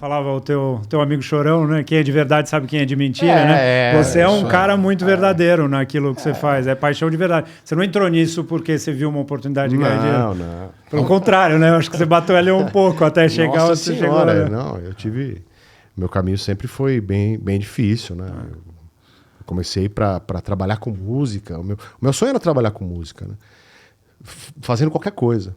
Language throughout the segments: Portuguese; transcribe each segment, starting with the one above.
falava o teu amigo Chorão, né? Quem é de verdade sabe quem é de mentira, né? Você é um cara muito verdadeiro naquilo que você faz. É paixão de verdade. Você não entrou nisso porque você viu uma oportunidade de ganhar dinheiro. Não. Pelo contrário, né? Eu acho que você bateu ali um pouco até chegar Nossa onde você chegou. senhora, Né? não, eu tive... Meu caminho sempre foi bem difícil, né? Eu comecei para trabalhar com música. O meu sonho era trabalhar com música, né? Fazendo qualquer coisa.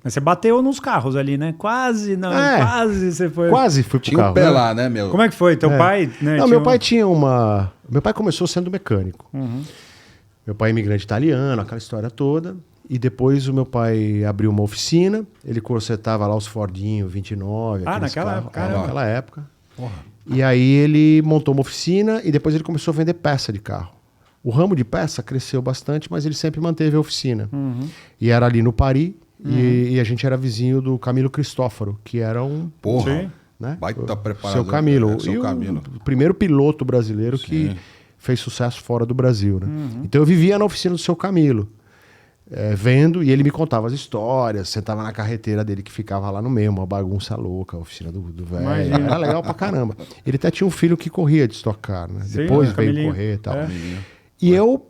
Mas você bateu nos carros ali, né? Quase, não, quase você foi. Quase fui pro Tinha carro. um pé lá, né, meu? Como é que foi? Teu pai, né? Não, meu pai tinha uma... Meu pai começou sendo mecânico. Meu pai é imigrante italiano, aquela história toda. E depois o meu pai abriu uma oficina. Ele corsetava lá os Fordinho 29. Naquela época. Naquela época. Porra. E aí ele montou uma oficina e depois ele começou a vender peça de carro. O ramo de peça cresceu bastante, mas ele sempre manteve a oficina. E era ali no Paris. E a gente era vizinho do Camilo Cristófaro, que era um... Porra, né? baita preparador. Seu Camilo. Seu Camilo. O primeiro piloto brasileiro que fez sucesso fora do Brasil, né? Então eu vivia na oficina do Seu Camilo, vendo, e ele me contava as histórias, sentava na carreteira dele que ficava lá no meio, uma bagunça louca, a oficina do velho. Era legal pra caramba. Ele até tinha um filho que corria de Stock Car, né? Sim, Depois veio Camilinho. correr e tal. E eu...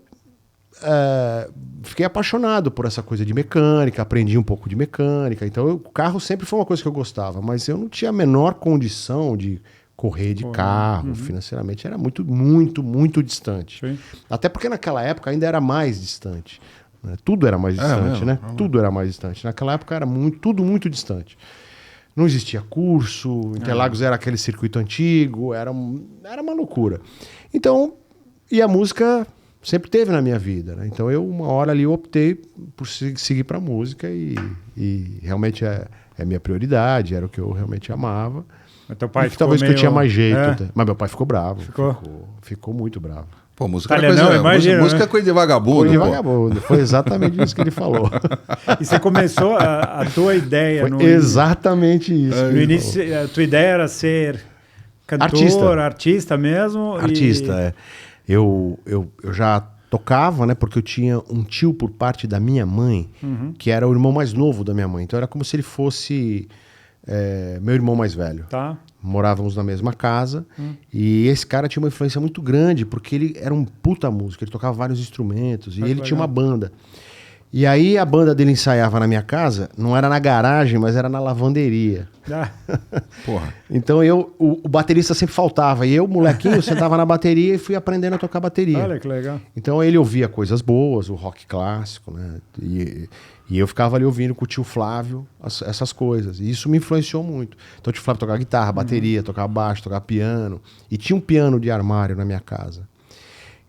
fiquei apaixonado por essa coisa de mecânica, aprendi um pouco de mecânica. Então, o carro sempre foi uma coisa que eu gostava, mas eu não tinha a menor condição de correr de carro financeiramente. Era muito, muito, muito distante. Sim. Até porque naquela época ainda era mais distante. Né? Tudo era mais distante, né? Tudo era mais distante. Naquela época era tudo muito distante. Não existia curso, Interlagos era aquele circuito antigo, era uma loucura. Então, e a música... sempre teve na minha vida, né? Então uma hora ali eu optei por seguir para música e realmente é minha prioridade, era o que eu realmente amava. Mas teu pai talvez que eu tinha mais jeito, É. até. Mas meu pai ficou bravo. Ficou? Ficou muito bravo. Pô, música Italianão, imagina, música né? é coisa de vagabundo. Foi pô. vagabundo. Foi exatamente isso que ele falou. E você começou a tua ideia Foi exatamente isso. no início, a tua ideia era ser cantor, artista mesmo? Artista. Eu já tocava, né? Porque eu tinha um tio por parte da minha mãe, que era o irmão mais novo da minha mãe. Então era como se ele fosse meu irmão mais velho. Tá. Morávamos na mesma casa. E esse cara tinha uma influência muito grande, porque ele era um puta músico. Ele tocava vários instrumentos. E ele tinha uma banda. E aí a banda dele ensaiava na minha casa, não era na garagem, mas era na lavanderia. Porra. Então o baterista sempre faltava. E eu, molequinho, sentava na bateria e fui aprendendo a tocar bateria. Olha que legal. Então ele ouvia coisas boas, o rock clássico, né? E eu ficava ali ouvindo com o tio Flávio essas coisas. E isso me influenciou muito. Então o tio Flávio tocava guitarra, bateria, tocava baixo, tocava piano. E tinha um piano de armário na minha casa.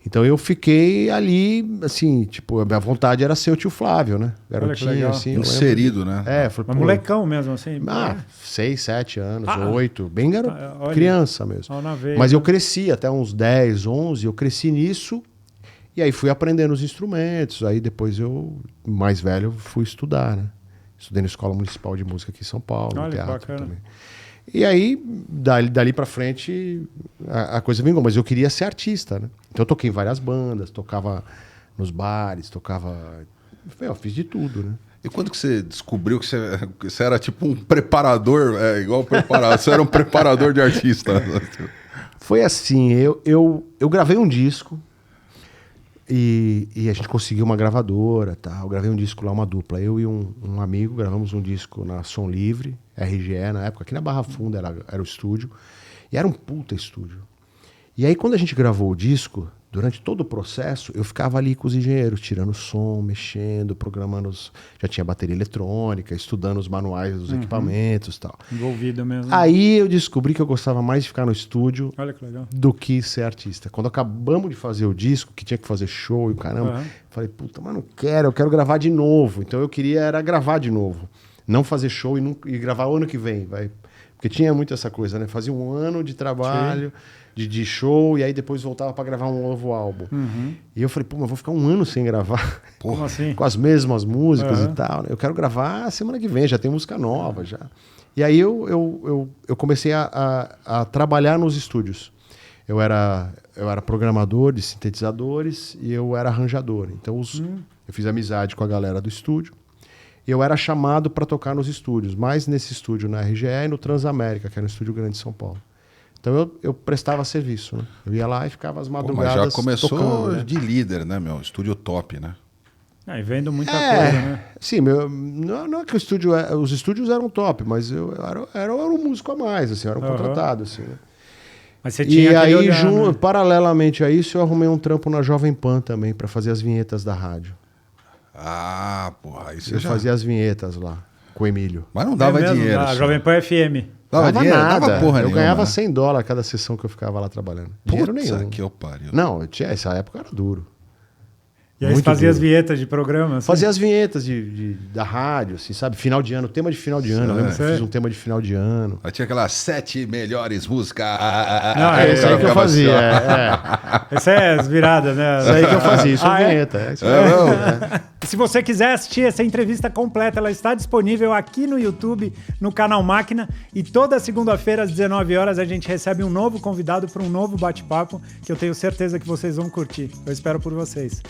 Então eu fiquei ali, assim, tipo, a minha vontade era ser o tio Flávio, né? Garotinho, assim. Inserido, né? Foi Mas molecão mesmo, assim. 6, 7 anos, 8, bem olha, criança mesmo. na veia, Mas né? eu cresci até uns 10, 11, eu cresci nisso e aí fui aprendendo os instrumentos. Aí depois eu, mais velho, fui estudar, né? Estudei na Escola Municipal de Música aqui em São Paulo, Olha, no que teatro bacana. também. E aí, dali pra frente, a coisa vingou. Mas eu queria ser artista, né? Então eu toquei em várias bandas, tocava nos bares, eu fiz de tudo, né? E quando que você descobriu que você era tipo um preparador, igual preparador, você era um preparador de artista? Foi assim, eu gravei um disco e a gente conseguiu uma gravadora, tá? Eu gravei um disco lá, uma dupla. Eu e um amigo gravamos um disco na Som Livre, RGE na época, aqui na Barra Funda era o estúdio. E era um puta estúdio. E aí quando a gente gravou o disco, durante todo o processo, eu ficava ali com os engenheiros, tirando som, mexendo, programando. Já tinha bateria eletrônica, estudando os manuais dos equipamentos e tal. Envolvido mesmo. Aí eu descobri que eu gostava mais de ficar no estúdio Olha que legal. do que ser artista. Quando acabamos de fazer o disco, que tinha que fazer show e o caramba, falei, puta, mas não quero, eu quero gravar de novo. Então eu queria era gravar de novo. Não fazer show e gravar o ano que vem. Porque tinha muito essa coisa, né? Fazia um ano de trabalho, de show, e aí depois voltava para gravar um novo álbum. E eu falei, pô, mas eu vou ficar um ano sem gravar. Como assim? Com as mesmas músicas e tal. Né? Eu quero gravar semana que vem, já tem música nova já. E aí eu comecei a trabalhar nos estúdios. Eu era programador de sintetizadores e eu era arranjador. Então eu fiz amizade com a galera do estúdio. eu era chamado para tocar nos estúdios, mais nesse estúdio na RGE e no Transamérica, que era um estúdio grande de São Paulo. Então eu prestava serviço, né? Eu ia lá e ficava as madrugadas mas já começou tocando, né? de líder, né, meu? Estúdio top, né? E vendo muita coisa, né? Sim, não é que os estúdios eram top, mas eu era um músico a mais, assim, eu era um contratado, assim, né? Mas você tinha E aí, olhar, né? paralelamente a isso, eu arrumei um trampo na Jovem Pan também, para fazer as vinhetas da rádio. Ah, porra, aí você Eu já... fazia as vinhetas lá, com o Emílio. Mas não dava mesmo? dinheiro. A só. Jovem Pan FM. Dava dinheiro? nada. Dava porra eu nenhuma, ganhava né? $100 cada sessão que eu ficava lá trabalhando. Dinheiro Putz, nenhum. que eu pariu. Não, essa época era duro. E aí você Muito fazia as duro. vinhetas de programa? Assim? Fazia as vinhetas da rádio, assim, sabe? Final de ano, tema de final de ano. Eu lembro que eu fiz um tema de final de ano. Aí tinha aquelas 7 melhores músicas. Não, é Isso aí que eu fazia. Essa é as viradas, né? Isso aí que eu fazia, isso é é? vinheta. Isso E se você quiser assistir essa entrevista completa, ela está disponível aqui no YouTube, no canal Máquina. E toda segunda-feira, às 19 horas, a gente recebe um novo convidado para um novo bate-papo que eu tenho certeza que vocês vão curtir. Eu espero por vocês.